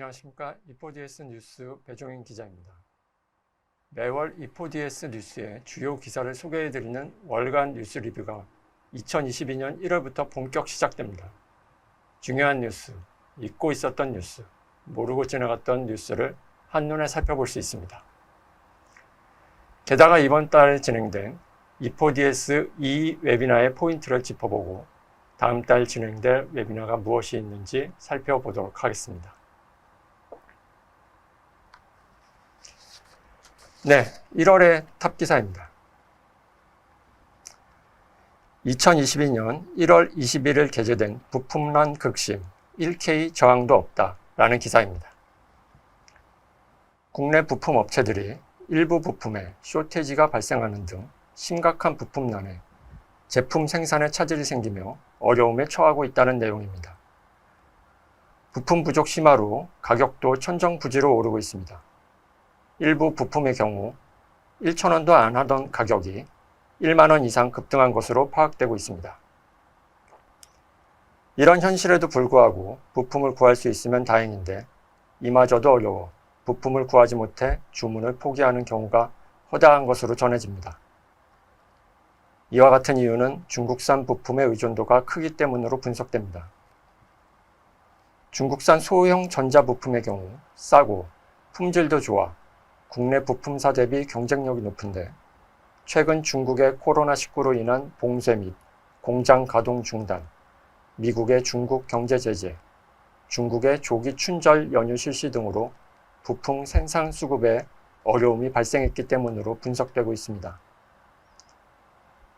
안녕하십니까. E4DS 뉴스 배종인 기자입니다. 매월 E4DS 뉴스의 주요 기사를 소개해드리는 월간 뉴스 리뷰가 2022년 1월부터 본격 시작됩니다. 중요한 뉴스, 잊고 있었던 뉴스, 모르고 지나갔던 뉴스를 한눈에 살펴볼 수 있습니다. 게다가 이번 달 진행된 E4DS 2 웨비나의 포인트를 짚어보고 다음 달 진행될 웨비나가 무엇이 있는지 살펴보도록 하겠습니다. 네, 1월의 탑 기사입니다. 2022년 1월 21일 게재된 부품난 극심 1K 저항도 없다 라는 기사입니다. 국내 부품 업체들이 일부 부품에 쇼티지가 발생하는 등 심각한 부품난에 제품 생산에 차질이 생기며 어려움에 처하고 있다는 내용입니다. 부품 부족 심화로 가격도 천정부지로 오르고 있습니다. 일부 부품의 경우 1,000원도 안 하던 가격이 1만 원 이상 급등한 것으로 파악되고 있습니다. 이런 현실에도 불구하고 부품을 구할 수 있으면 다행인데 이마저도 어려워 부품을 구하지 못해 주문을 포기하는 경우가 허다한 것으로 전해집니다. 이와 같은 이유는 중국산 부품의 의존도가 크기 때문으로 분석됩니다. 중국산 소형 전자부품의 경우 싸고 품질도 좋아 국내 부품사 대비 경쟁력이 높은데 최근 중국의 코로나19로 인한 봉쇄 및 공장 가동 중단, 미국의 중국 경제 제재, 중국의 조기 춘절 연휴 실시 등으로 부품 생산 수급에 어려움이 발생했기 때문으로 분석되고 있습니다.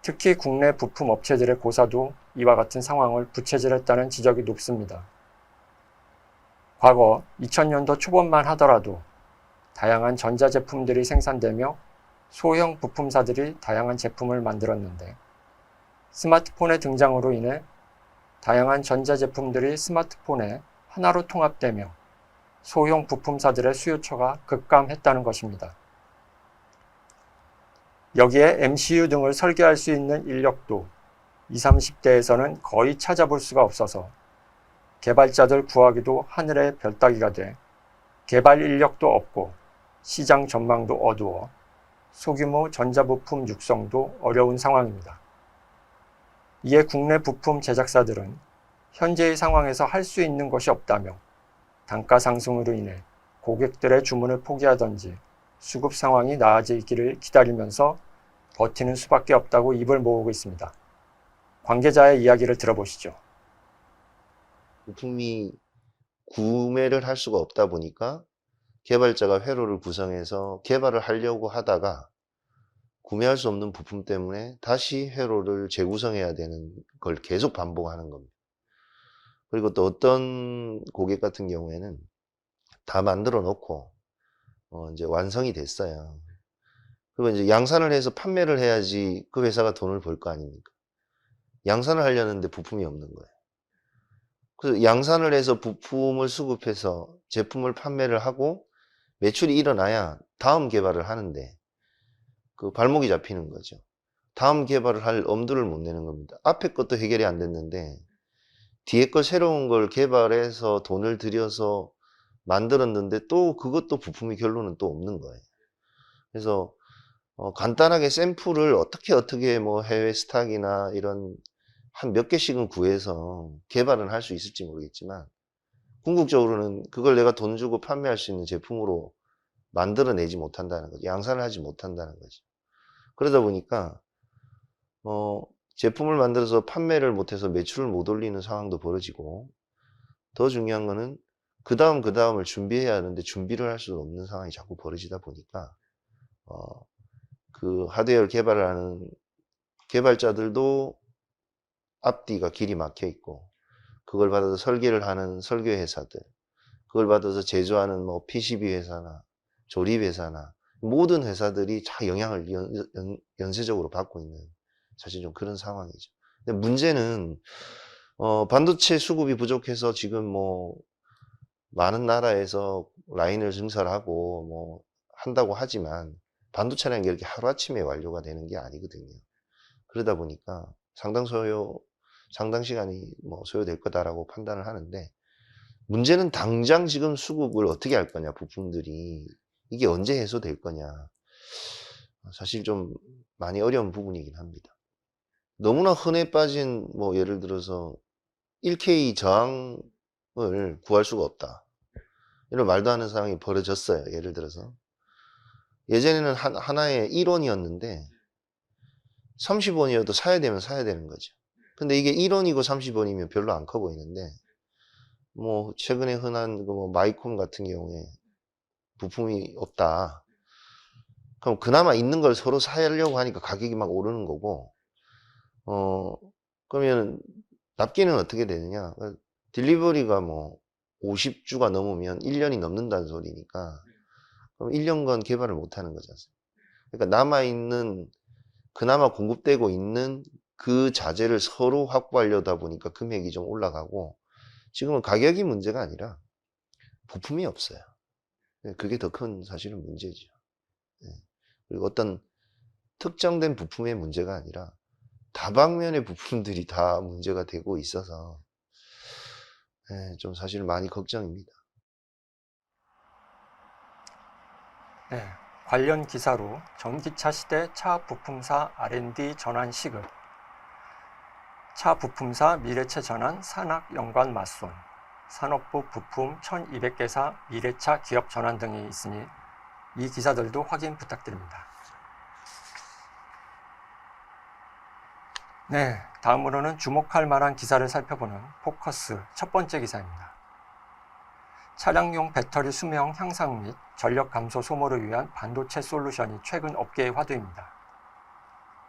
특히 국내 부품 업체들의 고사도 이와 같은 상황을 부채질했다는 지적이 높습니다. 과거 2000년도 초반만 하더라도 다양한 전자제품들이 생산되며 소형 부품사들이 다양한 제품을 만들었는데 스마트폰의 등장으로 인해 다양한 전자제품들이 스마트폰에 하나로 통합되며 소형 부품사들의 수요처가 급감했다는 것입니다. 여기에 MCU 등을 설계할 수 있는 인력도 20, 30대에서는 거의 찾아볼 수가 없어서 개발자들 구하기도 하늘의 별 따기가 돼 개발 인력도 없고 시장 전망도 어두워 소규모 전자부품 육성도 어려운 상황입니다. 이에 국내 부품 제작사들은 현재의 상황에서 할 수 있는 것이 없다며 단가 상승으로 인해 고객들의 주문을 포기하던지 수급 상황이 나아지기를 기다리면서 버티는 수밖에 없다고 입을 모으고 있습니다. 관계자의 이야기를 들어보시죠. 부품이 구매를 할 수가 없다 보니까 개발자가 회로를 구성해서 개발을 하려고 하다가 구매할 수 없는 부품 때문에 다시 회로를 재구성해야 되는 걸 계속 반복하는 겁니다. 그리고 또 어떤 고객 같은 경우에는 다 만들어 놓고 이제 완성이 됐어요. 그리고 이제 양산을 해서 판매를 해야지 그 회사가 돈을 벌 거 아닙니까? 양산을 하려는데 부품이 없는 거예요. 그래서 양산을 해서 부품을 수급해서 제품을 판매를 하고 매출이 일어나야 다음 개발을 하는데 그 발목이 잡히는 거죠. 다음 개발을 할 엄두를 못 내는 겁니다. 앞에 것도 해결이 안 됐는데 뒤에 거 새로운 걸 개발해서 돈을 들여서 만들었는데 또 그것도 부품이 결론은 또 없는 거예요. 그래서 간단하게 샘플을 어떻게 뭐 해외 스탁이나 이런 한 몇 개씩은 구해서 개발은 할 수 있을지 모르겠지만 궁극적으로는 그걸 내가 돈 주고 판매할 수 있는 제품으로 만들어내지 못한다는 거죠. 양산을 하지 못한다는 거죠. 그러다 보니까 제품을 만들어서 판매를 못해서 매출을 못 올리는 상황도 벌어지고 더 중요한 거는 그 다음을 준비해야 하는데 준비를 할 수 없는 상황이 자꾸 벌어지다 보니까 그 하드웨어를 개발을 하는 개발자들도 앞뒤가 길이 막혀 있고 그걸 받아서 설계를 하는 설계 회사들, 그걸 받아서 제조하는 뭐 PCB 회사나 조립 회사나 모든 회사들이 다 영향을 연쇄적으로 받고 있는 사실 좀 그런 상황이죠. 근데 문제는 반도체 수급이 부족해서 지금 뭐 많은 나라에서 라인을 증설하고 뭐 한다고 하지만 반도체라는 게 이렇게 하루아침에 완료가 되는 게 아니거든요. 그러다 보니까 상당 시간이 뭐 소요될 거다라고 판단을 하는데 문제는 당장 지금 수급을 어떻게 할 거냐, 부품들이. 이게 언제 해소될 거냐. 사실 좀 많이 어려운 부분이긴 합니다. 너무나 흔해 빠진, 뭐, 예를 들어서 1K 저항을 구할 수가 없다. 이런 말도 안 되는 상황이 벌어졌어요. 예를 들어서. 예전에는 하나에 1원이었는데, 30원이어도 사야 되면 사야 되는 거죠. 근데 이게 1원이고 30원이면 별로 안 커 보이는데, 뭐, 최근에 흔한 뭐 마이콘 같은 경우에 부품이 없다. 그럼 그나마 있는 걸 서로 사려고 하니까 가격이 막 오르는 거고, 그러면 납기는 어떻게 되느냐? 딜리버리가 뭐 50주가 넘으면 1년이 넘는다는 소리니까, 그럼 1년간 개발을 못 하는 거지 않습니까? 그러니까 남아있는, 그나마 공급되고 있는 그 자재를 서로 확보하려다 보니까 금액이 좀 올라가고, 지금은 가격이 문제가 아니라 부품이 없어요. 그게 더 큰 사실은 문제죠. 그리고 어떤 특정된 부품의 문제가 아니라 다방면의 부품들이 다 문제가 되고 있어서 좀 사실 많이 걱정입니다. 네, 관련 기사로 전기차 시대 차 부품사 R&D 전환 시급, 차 부품사 미래체 전환 산학 연관 맞손, 산업부 부품 1200개사 미래차 기업 전환 등이 있으니 이 기사들도 확인 부탁드립니다. 네, 다음으로는 주목할 만한 기사를 살펴보는 포커스 첫 번째 기사입니다. 차량용 배터리 수명 향상 및 전력 감소 소모를 위한 반도체 솔루션이 최근 업계의 화두입니다.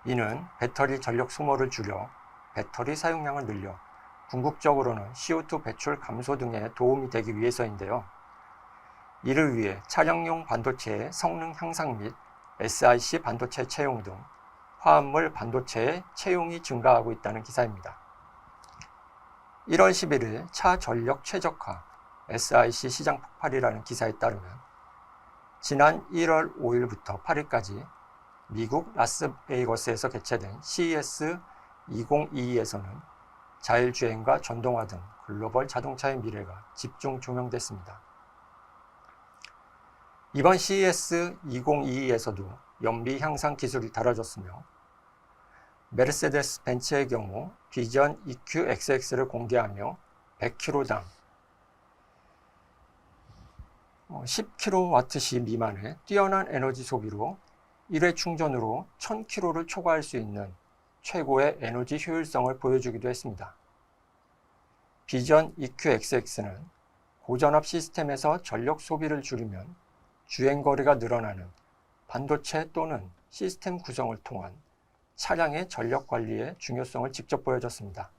이는 배터리 전력 소모를 줄여 배터리 사용량을 늘려 궁극적으로는 CO2 배출 감소 등에 도움이 되기 위해서인데요. 이를 위해 차량용 반도체의 성능 향상 및 SiC 반도체 채용 등 화합물 반도체의 채용이 증가하고 있다는 기사입니다. 1월 11일 차 전력 최적화 SiC 시장 폭발이라는 기사에 따르면 지난 1월 5일부터 8일까지 미국 라스베이거스에서 개최된 CES 2022에서는 자율주행과 전동화 등 글로벌 자동차의 미래가 집중 조명됐습니다. 이번 CES 2022에서도 연비 향상 기술이 다뤄졌으며 메르세데스 벤츠의 경우 비전 EQXX를 공개하며 100km당 10kWh 미만의 뛰어난 에너지 소비로 1회 충전으로 1000km를 초과할 수 있는 최고의 에너지 효율성을 보여주기도 했습니다. 비전 EQXX는 고전압 시스템에서 전력 소비를 줄이면 주행거리가 늘어나는 반도체 또는 시스템 구성을 통한 차량의 전력 관리의 중요성을 직접 보여줬습니다.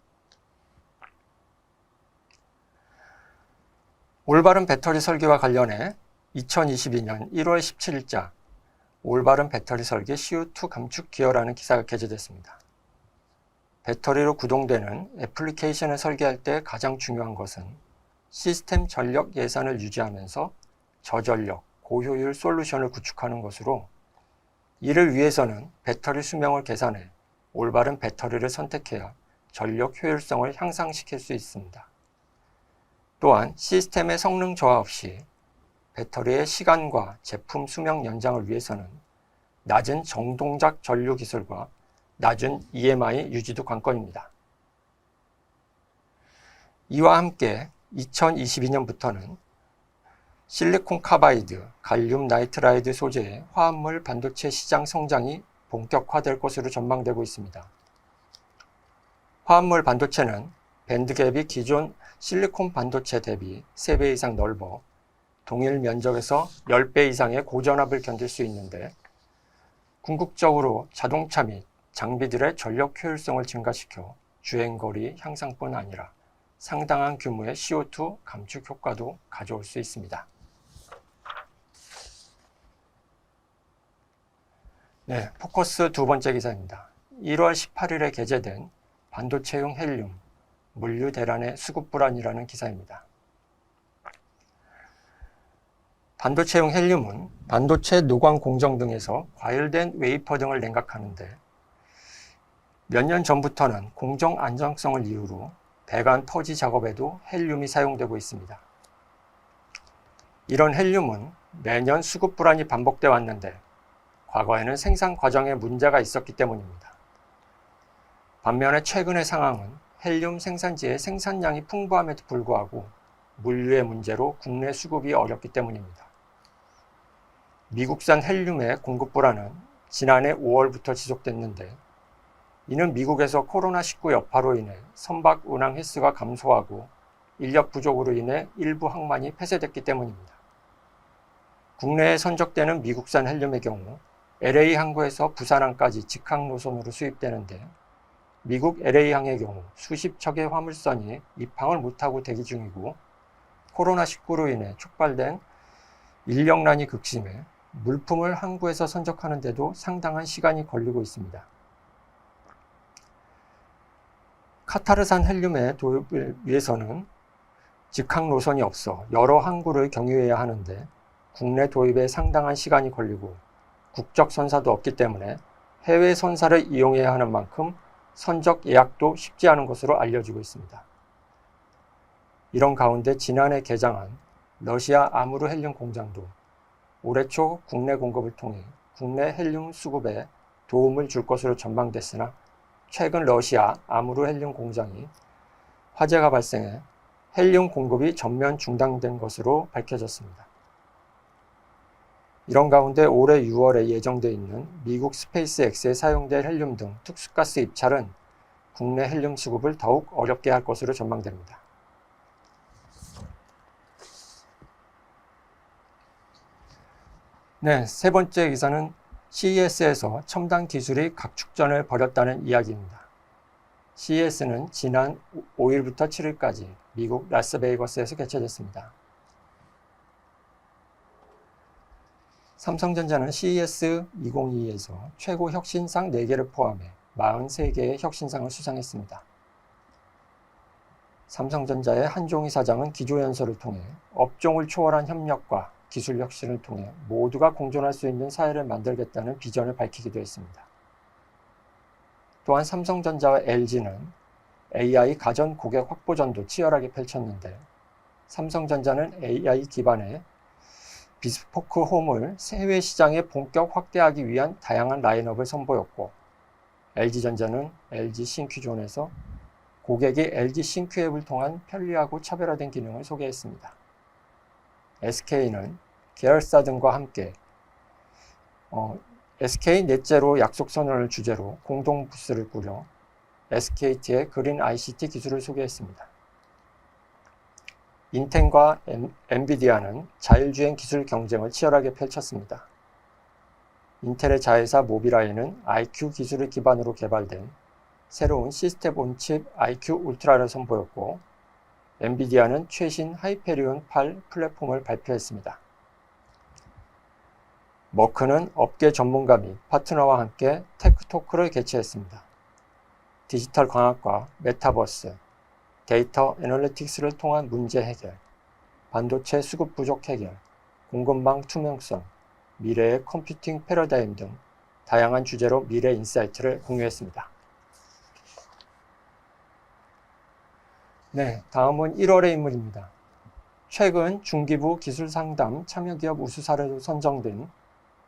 올바른 배터리 설계와 관련해 2022년 1월 17일자 올바른 배터리 설계 CO2 감축 기여라는 기사가 게재됐습니다. 배터리로 구동되는 애플리케이션을 설계할 때 가장 중요한 것은 시스템 전력 예산을 유지하면서 저전력, 고효율 솔루션을 구축하는 것으로 이를 위해서는 배터리 수명을 계산해 올바른 배터리를 선택해야 전력 효율성을 향상시킬 수 있습니다. 또한 시스템의 성능 저하 없이 배터리의 시간과 제품 수명 연장을 위해서는 낮은 정동작 전류 기술과 낮은 EMI 유지도 관건입니다. 이와 함께 2022년부터는 실리콘 카바이드, 갈륨 나이트라이드 소재의 화합물 반도체 시장 성장이 본격화될 것으로 전망되고 있습니다. 화합물 반도체는 밴드갭이 기존 실리콘 반도체 대비 3배 이상 넓어 동일 면적에서 10배 이상의 고전압을 견딜 수 있는데 궁극적으로 자동차 및 장비들의 전력 효율성을 증가시켜 주행거리 향상뿐 아니라 상당한 규모의 CO2 감축 효과도 가져올 수 있습니다. 네, 포커스 두 번째 기사입니다. 1월 18일에 게재된 반도체용 헬륨, 물류 대란의 수급 불안이라는 기사입니다. 반도체용 헬륨은 반도체 노광 공정 등에서 과열된 웨이퍼 등을 냉각하는데 몇 년 전부터는 공정 안정성을 이유로 배관 터지 작업에도 헬륨이 사용되고 있습니다. 이런 헬륨은 매년 수급 불안이 반복돼 왔는데 과거에는 생산 과정에 문제가 있었기 때문입니다. 반면에 최근의 상황은 헬륨 생산지의 생산량이 풍부함에도 불구하고 물류의 문제로 국내 수급이 어렵기 때문입니다. 미국산 헬륨의 공급 불안은 지난해 5월부터 지속됐는데 이는 미국에서 코로나19 여파로 인해 선박 운항 횟수가 감소하고 인력 부족으로 인해 일부 항만이 폐쇄됐기 때문입니다. 국내에 선적되는 미국산 헬륨의 경우 LA 항구에서 부산항까지 직항 노선으로 수입되는데 미국 LA항의 경우 수십 척의 화물선이 입항을 못하고 대기 중이고 코로나19로 인해 촉발된 인력난이 극심해 물품을 항구에서 선적하는데도 상당한 시간이 걸리고 있습니다. 카타르산 헬륨의 도입을 위해서는 직항 노선이 없어 여러 항구를 경유해야 하는데 국내 도입에 상당한 시간이 걸리고 국적 선사도 없기 때문에 해외 선사를 이용해야 하는 만큼 선적 예약도 쉽지 않은 것으로 알려지고 있습니다. 이런 가운데 지난해 개장한 러시아 아무르 헬륨 공장도 올해 초 국내 공급을 통해 국내 헬륨 수급에 도움을 줄 것으로 전망됐으나 최근 러시아 아무르 헬륨 공장이 화재가 발생해 헬륨 공급이 전면 중단된 것으로 밝혀졌습니다. 이런 가운데 올해 6월에 예정돼 있는 미국 스페이스X에 사용될 헬륨 등 특수가스 입찰은 국내 헬륨 수급을 더욱 어렵게 할 것으로 전망됩니다. 네, 세 번째 기사는 CES에서 첨단 기술이 각축전을 벌였다는 이야기입니다. CES는 지난 5일부터 7일까지 미국 라스베이거스에서 개최됐습니다. 삼성전자는 CES 2022에서 최고 혁신상 4개를 포함해 43개의 혁신상을 수상했습니다. 삼성전자의 한종희 사장은 기조연설을 통해 업종을 초월한 협력과 기술 혁신을 통해 모두가 공존할 수 있는 사회를 만들겠다는 비전을 밝히기도 했습니다. 또한 삼성전자와 LG는 AI 가전 고객 확보전도 치열하게 펼쳤는데 삼성전자는 AI 기반의 비스포크 홈을 해외 시장에 본격 확대하기 위한 다양한 라인업을 선보였고 LG전자는 LG 신큐존에서 고객이 LG 신큐앱을 통한 편리하고 차별화된 기능을 소개했습니다. SK는 계열사 등과 함께 SK 넷제로 약속 선언을 주제로 공동 부스를 꾸려 SKT의 그린 ICT 기술을 소개했습니다. 인텔과 엔비디아는 자율주행 기술 경쟁을 치열하게 펼쳤습니다. 인텔의 자회사 모비라이는 IQ 기술을 기반으로 개발된 새로운 시스템 온칩 IQ 울트라를 선보였고 엔비디아는 최신 하이페리온 8 플랫폼을 발표했습니다. 머크는 업계 전문가 및 파트너와 함께 테크토크를 개최했습니다. 디지털 광학과 메타버스, 데이터 애널리틱스를 통한 문제 해결, 반도체 수급 부족 해결, 공급망 투명성, 미래의 컴퓨팅 패러다임 등 다양한 주제로 미래 인사이트를 공유했습니다. 네, 다음은 1월의 인물입니다. 최근 중기부 기술상담 참여기업 우수사례로 선정된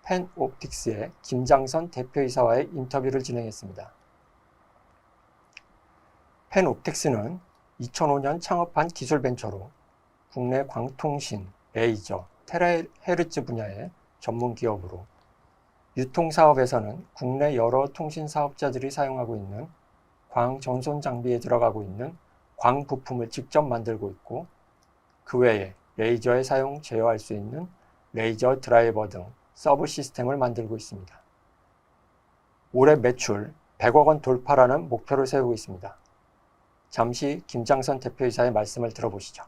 펜옵틱스의 김장선 대표이사와의 인터뷰를 진행했습니다. 펜옵틱스는 2005년 창업한 기술벤처로 국내 광통신, 레이저, 테라헤르츠 분야의 전문 기업으로 유통사업에서는 국내 여러 통신 사업자들이 사용하고 있는 광전송 장비에 들어가고 있는 광 부품을 직접 만들고 있고 그 외에 레이저에 사용 제어할 수 있는 레이저 드라이버 등 서브 시스템을 만들고 있습니다. 올해 매출 100억 원 돌파라는 목표를 세우고 있습니다. 잠시 김장선 대표이사의 말씀을 들어보시죠.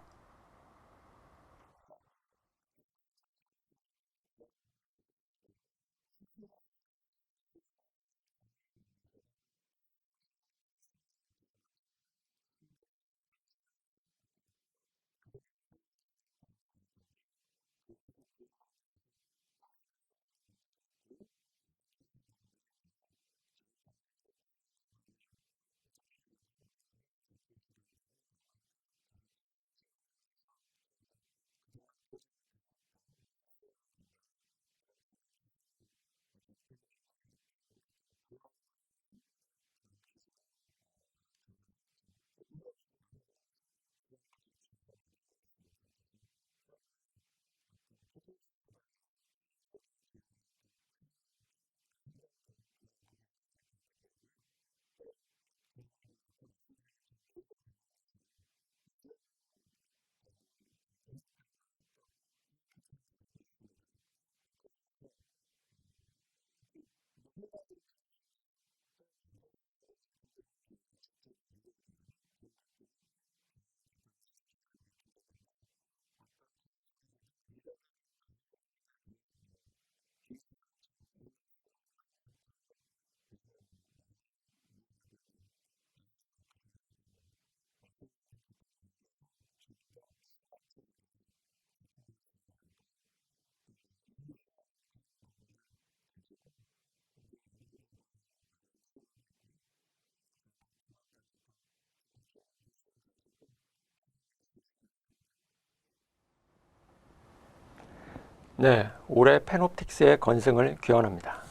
네, 올해 패놉틱스의 건승을 기원합니다.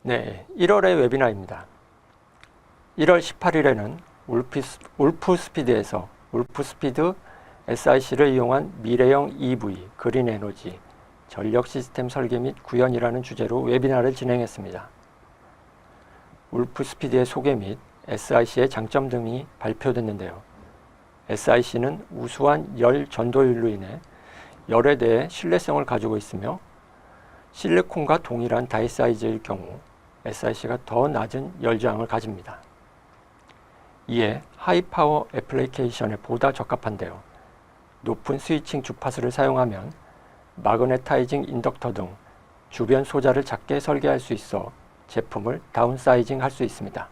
네, 1월의 웨비나입니다. 1월 18일에는 울프스피드에서 울프스피드 SIC를 이용한 미래형 EV, 그린 에너지, 전력 시스템 설계 및 구현이라는 주제로 웨비나를 진행했습니다. 울프스피드의 소개 및 SIC의 장점 등이 발표됐는데요. SIC는 우수한 열 전도율로 인해 열에 대해 신뢰성을 가지고 있으며 실리콘과 동일한 다이 사이즈일 경우 SIC가 더 낮은 열 저항을 가집니다. 이에 하이파워 애플리케이션에 보다 적합한데요. 높은 스위칭 주파수를 사용하면 마그네타이징 인덕터 등 주변 소자를 작게 설계할 수 있어 제품을 다운사이징 할 수 있습니다.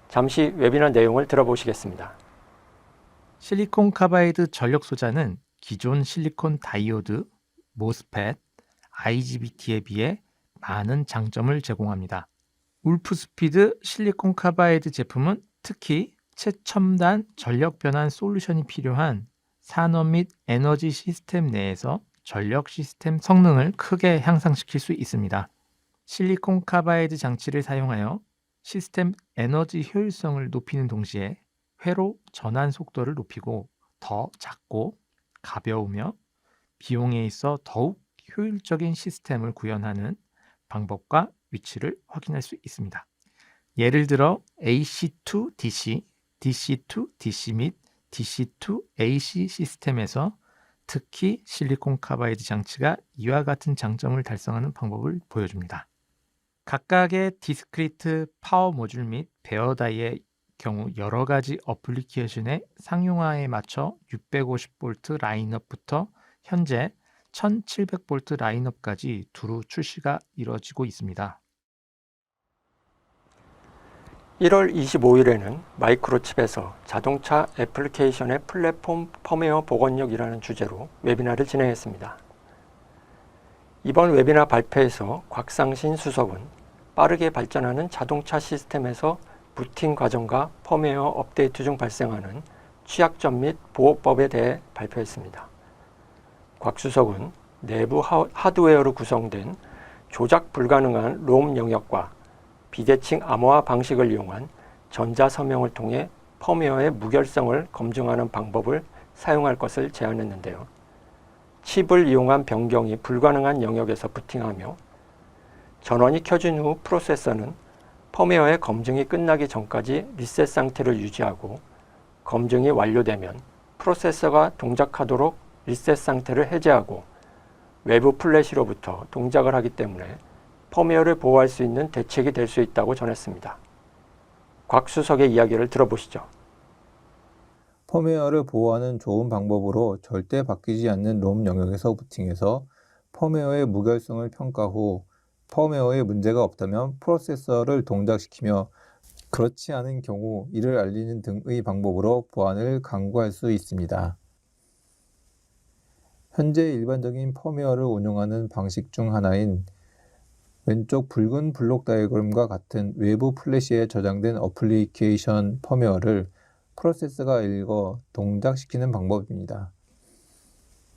잠시 웨비나 내용을 들어보시겠습니다. 실리콘 카바이드 전력 소자는 기존 실리콘 다이오드, 모스펫, IGBT에 비해 많은 장점을 제공합니다. 울프스피드 실리콘 카바이드 제품은 특히 최첨단 전력 변환 솔루션이 필요한 산업 및 에너지 시스템 내에서 전력 시스템 성능을 크게 향상시킬 수 있습니다. 실리콘 카바이드 장치를 사용하여 시스템 에너지 효율성을 높이는 동시에 회로 전환 속도를 높이고 더 작고 가벼우며 비용에 있어 더욱 효율적인 시스템을 구현하는 방법과 위치를 확인할 수 있습니다. 예를 들어 AC-to-DC, DC-to-DC 및 DC-to-AC 시스템에서 특히 실리콘 카바이드 장치가 이와 같은 장점을 달성하는 방법을 보여줍니다. 각각의 디스크리트 파워 모듈 및 베어 다이의 경우 여러 가지 어플리케이션의 상용화에 맞춰 650V 라인업부터 현재 1700V 라인업까지 두루 출시가 이뤄지고 있습니다. 1월 25일에는 마이크로칩에서 자동차 애플리케이션의 플랫폼 펌웨어 복원력이라는 주제로 웨비나를 진행했습니다. 이번 웨비나 발표에서 곽상신 수석은 빠르게 발전하는 자동차 시스템에서 부팅 과정과 펌웨어 업데이트 중 발생하는 취약점 및 보호법에 대해 발표했습니다. 곽 수석은 내부 하드웨어로 구성된 조작 불가능한 롬 영역과 비대칭 암호화 방식을 이용한 전자서명을 통해 펌웨어의 무결성을 검증하는 방법을 사용할 것을 제안했는데요. 칩을 이용한 변경이 불가능한 영역에서 부팅하며 전원이 켜진 후 프로세서는 펌웨어의 검증이 끝나기 전까지 리셋 상태를 유지하고 검증이 완료되면 프로세서가 동작하도록 리셋 상태를 해제하고 외부 플래시로부터 동작을 하기 때문에 펌웨어를 보호할 수 있는 대책이 될 수 있다고 전했습니다. 곽 수석의 이야기를 들어보시죠. 펌웨어를 보호하는 좋은 방법으로 절대 바뀌지 않는 롬 영역에서 부팅해서 펌웨어의 무결성을 평가 후 펌웨어에 문제가 없다면 프로세서를 동작시키며 그렇지 않은 경우 이를 알리는 등의 방법으로 보안을 강구할 수 있습니다. 현재 일반적인 펌웨어를 운용하는 방식 중 하나인 왼쪽 붉은 블록 다이어그램과 같은 외부 플래시에 저장된 어플리케이션 펌웨어를 프로세서가 읽어 동작시키는 방법입니다.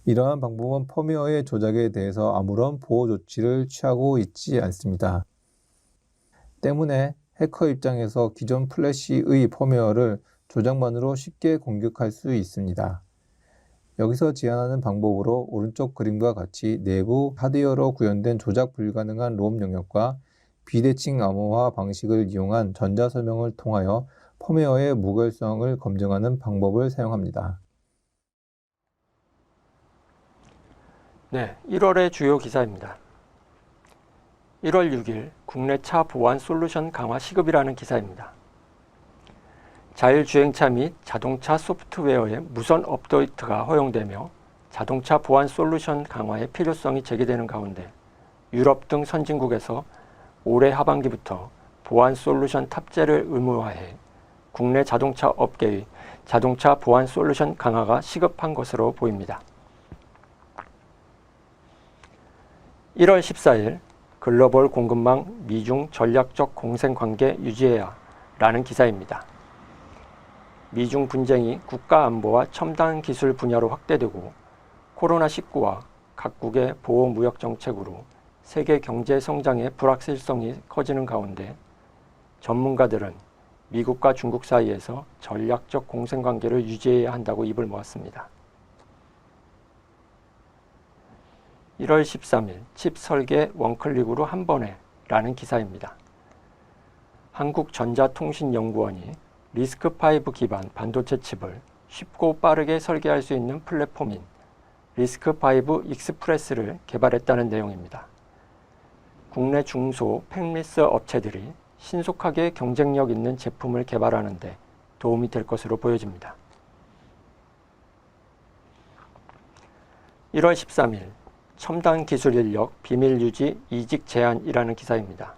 이러한 방법은 펌웨어의 조작에 대해서 아무런 보호 조치를 취하고 있지 않습니다. 때문에 해커 입장에서 기존 플래시의 펌웨어를 조작만으로 쉽게 공격할 수 있습니다. 여기서 제안하는 방법으로 오른쪽 그림과 같이 내부 하드웨어로 구현된 조작 불가능한 롬 영역과 비대칭 암호화 방식을 이용한 전자설명을 통하여 펌웨어의 무결성을 검증하는 방법을 사용합니다. 네, 1월의 주요 기사입니다. 1월 6일 국내 차 보안 솔루션 강화 시급이라는 기사입니다. 자율주행차 및 자동차 소프트웨어의 무선 업데이트가 허용되며 자동차 보안 솔루션 강화의 필요성이 제기되는 가운데 유럽 등 선진국에서 올해 하반기부터 보안 솔루션 탑재를 의무화해 국내 자동차 업계의 자동차 보안 솔루션 강화가 시급한 것으로 보입니다. 1월 14일 글로벌 공급망 미중 전략적 공생관계 유지해야 라는 기사입니다. 미중 분쟁이 국가 안보와 첨단 기술 분야로 확대되고 코로나19와 각국의 보호 무역 정책으로 세계 경제 성장의 불확실성이 커지는 가운데 전문가들은 미국과 중국 사이에서 전략적 공생관계를 유지해야 한다고 입을 모았습니다. 1월 13일 칩 설계 원클릭으로 한 번에 라는 기사입니다. 한국전자통신연구원이 리스크5 기반 반도체 칩을 쉽고 빠르게 설계할 수 있는 플랫폼인 리스크5 익스프레스를 개발했다는 내용입니다. 국내 중소 팩리스 업체들이 신속하게 경쟁력 있는 제품을 개발하는 데 도움이 될 것으로 보여집니다. 1월 13일 첨단 기술 인력 비밀 유지 이직 제한이라는 기사입니다.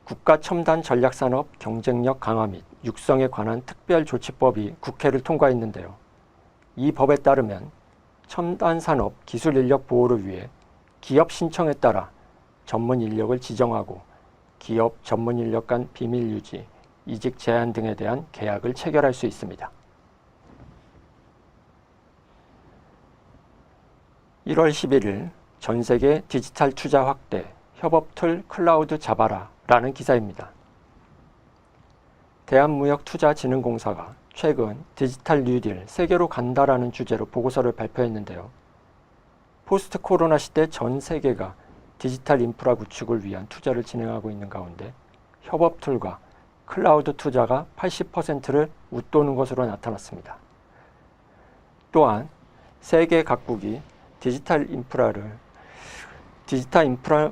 국가 첨단 전략산업 경쟁력 강화 및 육성에 관한 특별조치법이 국회를 통과했는데요. 이 법에 따르면 첨단 산업 기술 인력 보호를 위해 기업 신청에 따라 전문 인력을 지정하고 기업 전문 인력 간 비밀 유지, 이직 제한 등에 대한 계약을 체결할 수 있습니다. 1월 11일 전 세계 디지털 투자 확대, 협업 툴 클라우드 잡아라 라는 기사입니다. 대한무역투자진흥공사가 최근 디지털 뉴딜 세계로 간다라는 주제로 보고서를 발표했는데요. 포스트 코로나 시대 전 세계가 디지털 인프라 구축을 위한 투자를 진행하고 있는 가운데 협업 툴과 클라우드 투자가 80%를 웃도는 것으로 나타났습니다. 또한 세계 각국이 디지털 인프라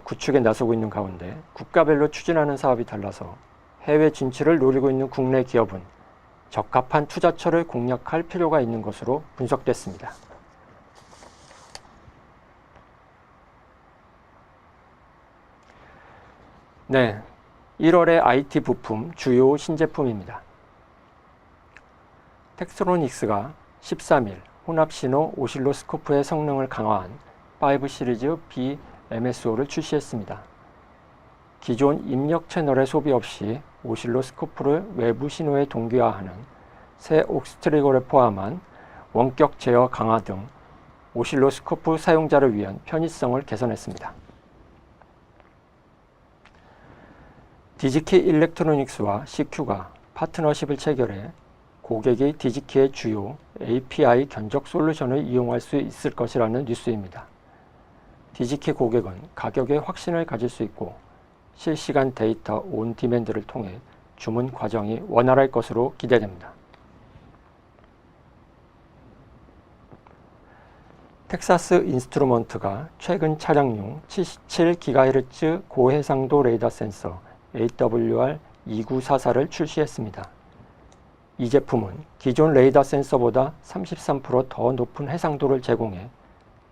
구축에 나서고 있는 가운데 국가별로 추진하는 사업이 달라서 해외 진출을 노리고 있는 국내 기업은 적합한 투자처를 공략할 필요가 있는 것으로 분석됐습니다. 네, 1월의 IT 부품 주요 신제품입니다. 텍스트로닉스가 13일 혼합신호 오실로스코프의 성능을 강화한 5 시리즈 BMSO를 출시했습니다. 기존 입력 채널의 소비 없이 오실로스코프를 외부 신호에 동기화하는 새 옥스트리거를 포함한 원격 제어 강화 등 오실로스코프 사용자를 위한 편의성을 개선했습니다. 디지키 일렉트로닉스와 CQ가 파트너십을 체결해 고객이 디지키의 주요 API 견적 솔루션을 이용할 수 있을 것이라는 뉴스입니다. 디지키 고객은 가격에 확신을 가질 수 있고 실시간 데이터 온 디맨드를 통해 주문 과정이 원활할 것으로 기대됩니다. 텍사스 인스트루먼트가 최근 차량용 77GHz 고해상도 레이더 센서 AWR-2944를 출시했습니다. 이 제품은 기존 레이더 센서보다 33% 더 높은 해상도를 제공해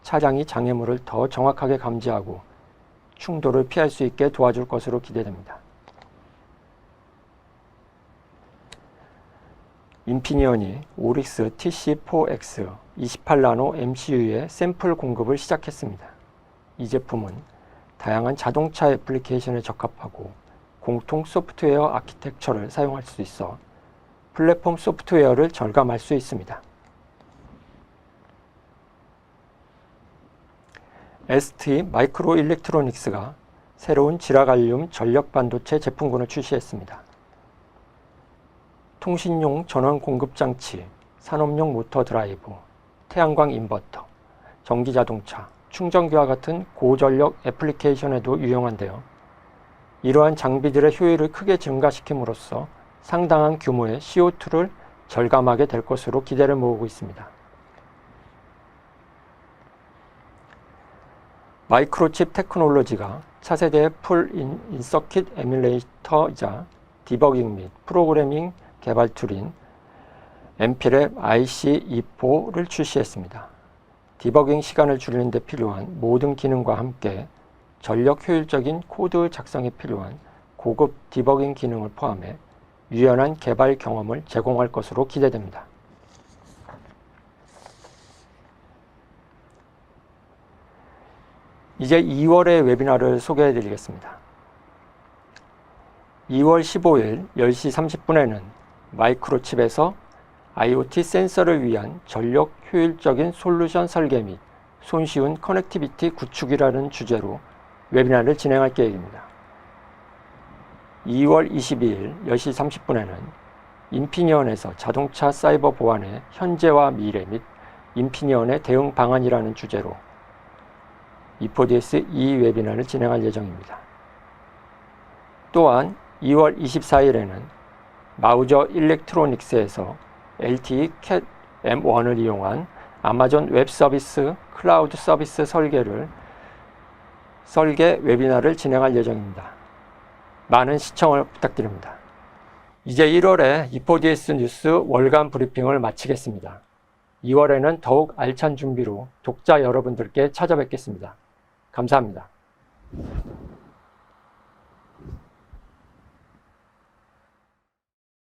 차량이 장애물을 더 정확하게 감지하고 충돌을 피할 수 있게 도와줄 것으로 기대됩니다. 인피니언이 오릭스 TC4X 28나노 MCU의 샘플 공급을 시작했습니다. 이 제품은 다양한 자동차 애플리케이션에 적합하고 공통 소프트웨어 아키텍처를 사용할 수 있어 플랫폼 소프트웨어를 절감할 수 있습니다. ST 마이크로 일렉트로닉스가 새로운 지라갈륨 전력 반도체 제품군을 출시했습니다. 통신용 전원 공급 장치, 산업용 모터 드라이브, 태양광 인버터, 전기 자동차, 충전기와 같은 고전력 애플리케이션에도 유용한데요. 이러한 장비들의 효율을 크게 증가시킴으로써 상당한 규모의 CO2를 절감하게 될 것으로 기대를 모으고 있습니다. 마이크로칩 테크놀로지가 차세대의 풀 인서킷 에뮬레이터이자 디버깅 및 프로그래밍 개발 툴인 엠필랩 IC24를 출시했습니다. 디버깅 시간을 줄이는 데 필요한 모든 기능과 함께 전력 효율적인 코드 작성에 필요한 고급 디버깅 기능을 포함해 유연한 개발 경험을 제공할 것으로 기대됩니다. 이제 2월의 웨비나를 소개해 드리겠습니다. 2월 15일 10시 30분에는 마이크로칩에서 IoT 센서를 위한 전력 효율적인 솔루션 설계 및 손쉬운 커넥티비티 구축이라는 주제로 웨비나를 진행할 계획입니다. 2월 22일 10시 30분에는 인피니언에서 자동차 사이버 보안의 현재와 미래 및 인피니언의 대응 방안이라는 주제로 E4DS 2 웨비나를 진행할 예정입니다. 또한 2월 24일에는 마우저 일렉트로닉스에서 LTE 캣 M1을 이용한 아마존 웹 서비스 클라우드 서비스 설계 웨비나를 진행할 예정입니다. 많은 시청을 부탁드립니다. 이제 1월에 E4DS 뉴스 월간 브리핑을 마치겠습니다. 2월에는 더욱 알찬 준비로 독자 여러분들께 찾아뵙겠습니다. 감사합니다.